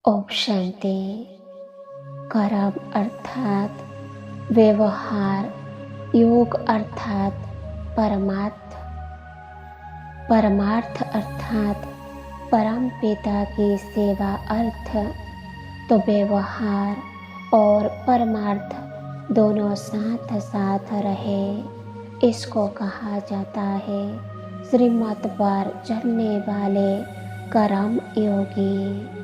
ओम शांति। कर्म अर्थात व्यवहार, योग अर्थात परमार्थ अर्थात परम पिता की सेवा अर्थ। तो व्यवहार और परमार्थ दोनों साथ साथ रहे, इसको कहा जाता है श्रीमत पर चलने वाले कर्म योगी।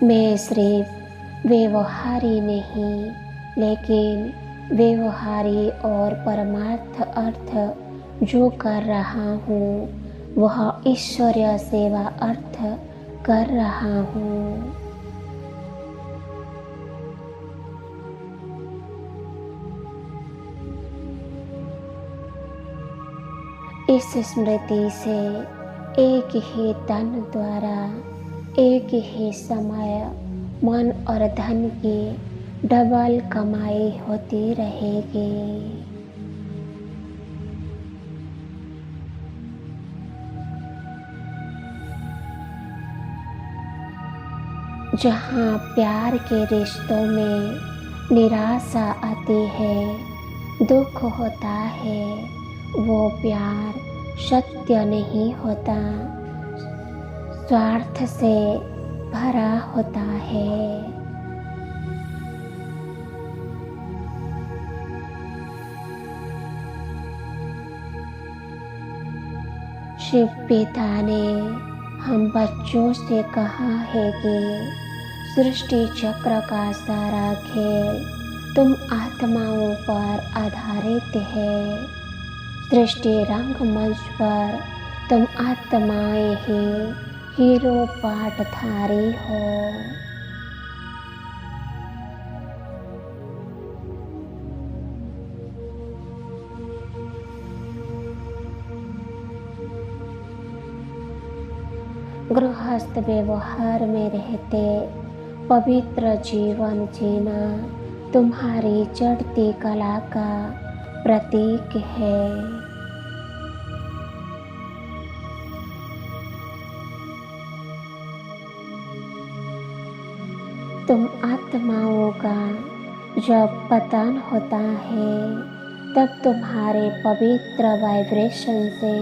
मैं सिर्फ व्यवहारी नहीं, लेकिन व्यवहारी और परमार्थ अर्थ जो कर रहा हूँ वह ईश्वरीय सेवा अर्थ कर रहा हूँ। इस स्मृति से एक ही तन द्वारा एक ही समय मन और धन की डबल कमाई होती रहेगी। जहाँ प्यार के रिश्तों में निराशा आती है, दुख होता है, वो प्यार सत्य नहीं होता, स्वार्थ से भरा होता है। शिव पिता ने हम बच्चों से कहा है कि सृष्टि चक्र का सारा खेल तुम आत्माओं पर आधारित है। सृष्टि रंगमंच पर तुम आत्माएं ही हीरो पाठधारी हो। गृहस्थ व्यवहार में रहते पवित्र जीवन जीना तुम्हारी चढ़ती कला का प्रतीक है। तुम आत्माओं का जब पतन होता है, तब तुम्हारे पवित्र वाइब्रेशन से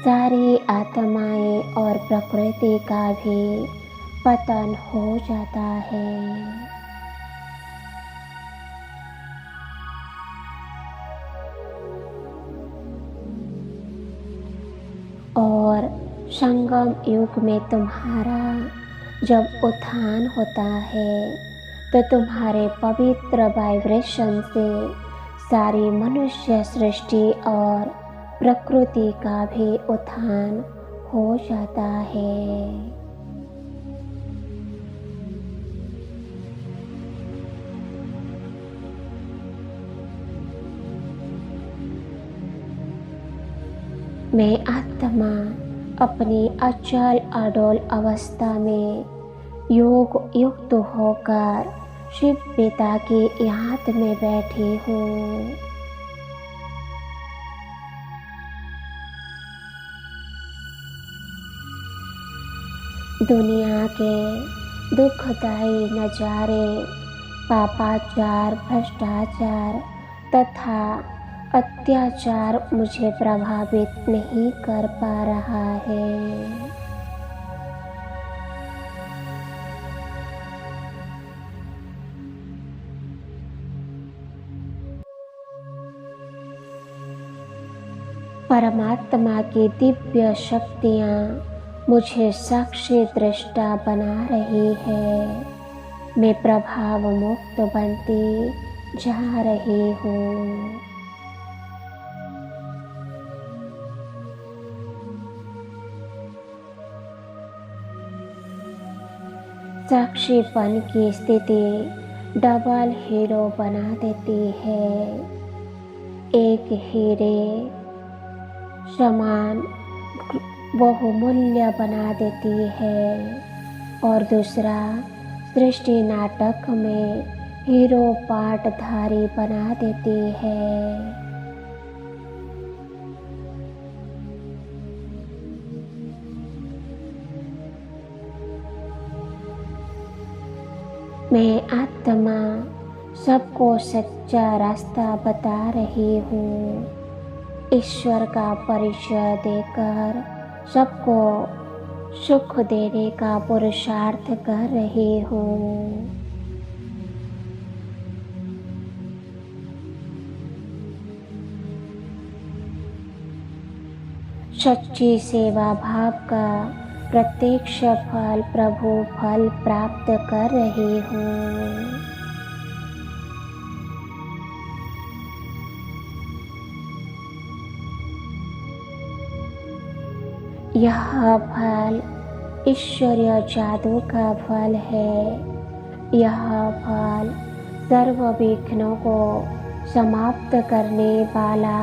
सारी आत्माएं और प्रकृति का भी पतन हो जाता है। और संगम युग में तुम्हारा जब उत्थान होता है, तो तुम्हारे पवित्र वाइब्रेशन से सारी मनुष्य सृष्टि और प्रकृति का भी उत्थान हो जाता है। मैं आत्मा अपनी अचल अडोल अवस्था में योग युक्त होकर शिव पिता की याद में बैठी हूँ। दुनिया के दुखदायी नजारे, पापाचार, भ्रष्टाचार तथा अत्याचार मुझे प्रभावित नहीं कर पा रहा है। परमात्मा की दिव्य शक्तियाँ मुझे साक्षी दृष्टा बना रही है। मैं प्रभाव मुक्त बनती जा रही हूँ। साक्षीपन की स्थिति डबल हीरो बना देती है। एक हीरे समान बहुमूल्य बना देती है और दूसरा सृष्टि नाटक में हीरो पाटधारी बना देती है। मैं आत्मा सबको सच्चा रास्ता बता रही हूँ। ईश्वर का परिचय देकर सबको सुख देने का पुरुषार्थ कर रही हूँ। सच्ची सेवा भाव का प्रत्यक्ष फल प्रभु फल प्राप्त कर रही हूँ। यह फल ईश्वरीय जादू का फल है। यह फल सर्व विघ्नों को समाप्त करने वाला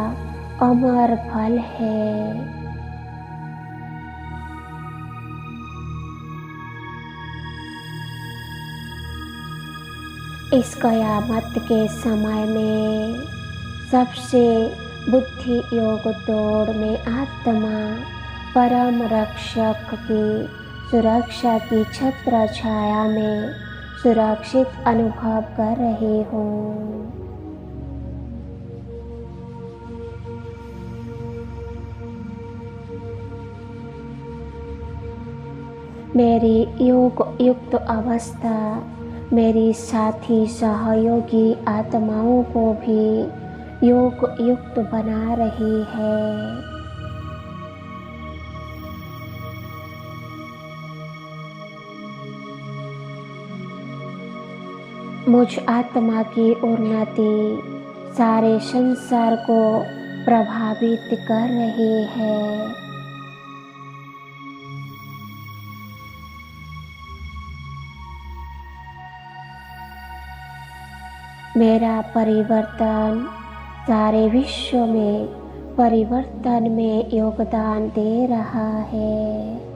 अमर फल है। इस कयामत के समय में सबसे बुद्धि योग तोड़ में आत्मा परम रक्षक की सुरक्षा की छत्र छाया में सुरक्षित अनुभव कर रही हूँ। मेरी योग युक्त अवस्था मेरी साथी सहयोगी आत्माओं को भी योग युक्त बना रही है। मुझ आत्मा की उन्नति सारे संसार को प्रभावित कर रही है। मेरा परिवर्तन सारे विश्व में परिवर्तन में योगदान दे रहा है।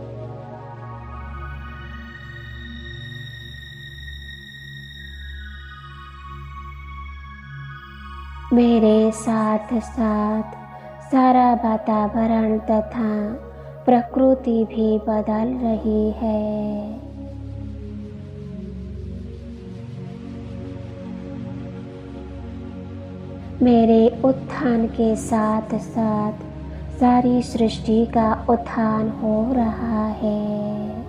मेरे साथ साथ सारा वातावरण तथा प्रकृति भी बदल रही है। मेरे उत्थान के साथ साथ सारी सृष्टि का उत्थान हो रहा है।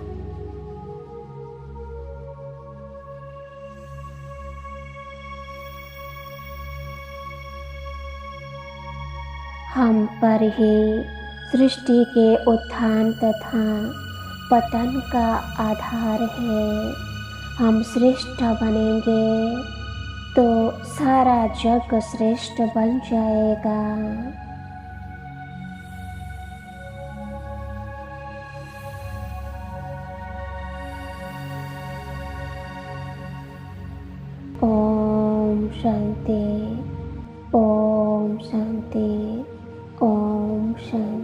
हम पर ही सृष्टि के उत्थान तथा पतन का आधार है। हम श्रेष्ठ बनेंगे तो सारा जग श्रेष्ठ बन जाएगा। ओम शांति, ओम शांति, ओम शांति।